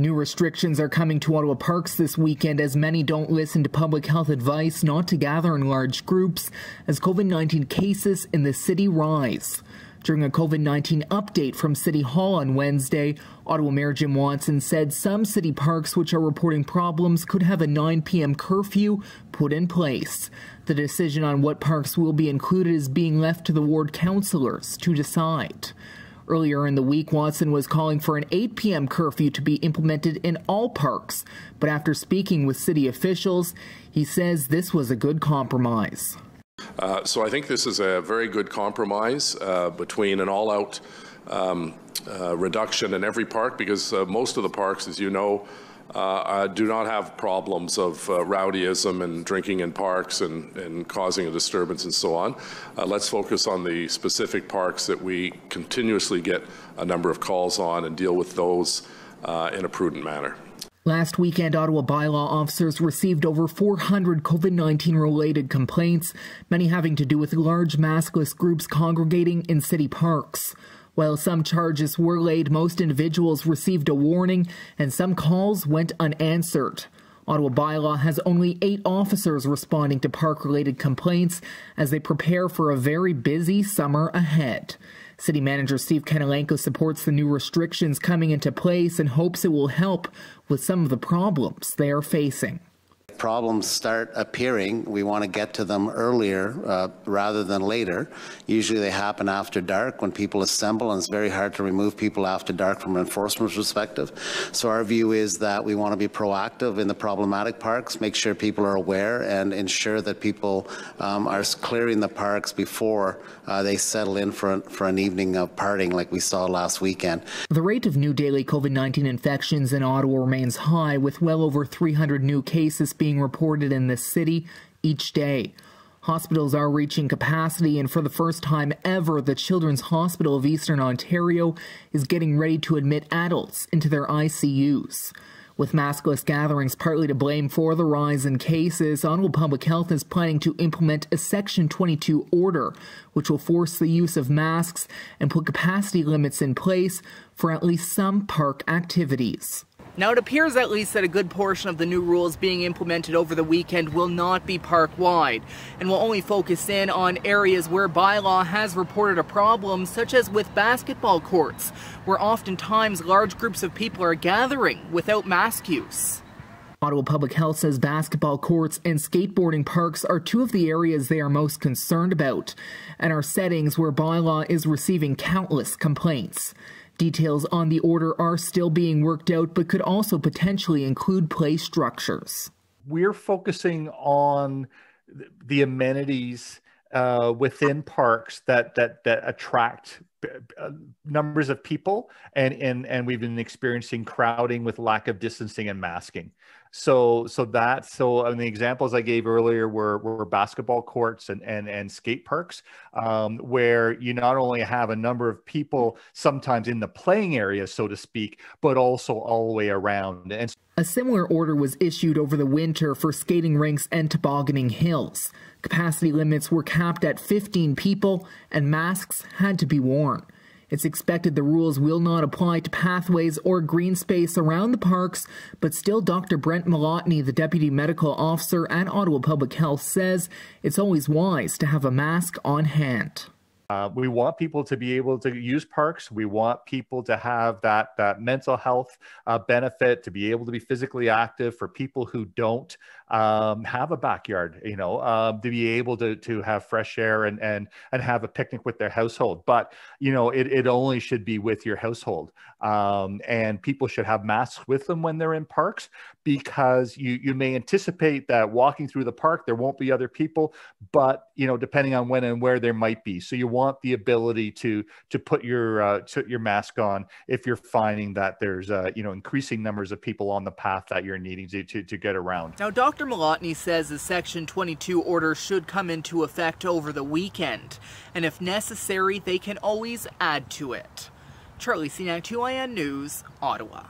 New restrictions are coming to Ottawa parks this weekend as many don't listen to public health advice not to gather in large groups as COVID-19 cases in the city rise. During a COVID-19 update from City Hall on Wednesday, Ottawa Mayor Jim Watson said some city parks which are reporting problems could have a 9 p.m. curfew put in place. The decision on what parks will be included is being left to the ward councillors to decide. Earlier in the week, Watson was calling for an 8 p.m. curfew to be implemented in all parks, but after speaking with city officials, he says this was a good compromise. So I think this is a very good compromise between an all-out reduction in every park, because most of the parks, as you know, do not have problems of rowdyism and drinking in parks and causing a disturbance and so on. Let's focus on the specific parks that we continuously get a number of calls on and deal with those in a prudent manner. Last weekend, Ottawa bylaw officers received over 400 COVID-19 related complaints, many having to do with large maskless groups congregating in city parks. While some charges were laid, most individuals received a warning and some calls went unanswered. Ottawa bylaw has only 8 officers responding to park-related complaints as they prepare for a very busy summer ahead. City Manager Steve Kanalenko supports the new restrictions coming into place and hopes it will help with some of the problems they are facing. Problems start appearing, we want to get to them earlier rather than later. Usually they happen after dark when people assemble, and it's very hard to remove people after dark from an enforcement perspective. So our view is that we want to be proactive in the problematic parks, make sure people are aware and ensure that people are clearing the parks before they settle in for an evening of partying like we saw last weekend. The rate of new daily COVID-19 infections in Ottawa remains high, with well over 300 new cases being reported in the city each day. Hospitals are reaching capacity, and for the first time ever, the Children's Hospital of Eastern Ontario is getting ready to admit adults into their ICUs. With maskless gatherings partly to blame for the rise in cases, Ottawa Public Health is planning to implement a Section 22 order, which will force the use of masks and put capacity limits in place for at least some park activities. Now, it appears at least that a good portion of the new rules being implemented over the weekend will not be park-wide and will only focus in on areas where bylaw has reported a problem, such as with basketball courts, where oftentimes large groups of people are gathering without mask use. Ottawa Public Health says basketball courts and skateboarding parks are 2 of the areas they are most concerned about and are settings where bylaw is receiving countless complaints. Details on the order are still being worked out, but could also potentially include play structures. We're focusing on the amenities within parks that attract numbers of people, and we've been experiencing crowding with lack of distancing and masking. So the examples I gave earlier were basketball courts and skate parks, where you not only have a number of people sometimes in the playing area, so to speak, but also all the way around. And a similar order was issued over the winter for skating rinks and tobogganing hills. Capacity limits were capped at 15 people and masks had to be worn. It's expected the rules will not apply to pathways or green space around the parks, but still Dr. Brent Malotny, the Deputy Medical Officer at Ottawa Public Health, says it's always wise to have a mask on hand. We want people to be able to use parks. We want people to have that mental health benefit, to be able to be physically active. For people who don't have a backyard, to be able to have fresh air and have a picnic with their household. But it only should be with your household, and people should have masks with them when they're in parks, because you may anticipate that walking through the park there won't be other people, but depending on when and where there might be. So you want the ability to put your mask on if you're finding that there's increasing numbers of people on the path that you're needing to get around. Now, Dr. Malotny says the Section 22 order should come into effect over the weekend, and if necessary, they can always add to it. Charlie Senac, 2IN News, Ottawa.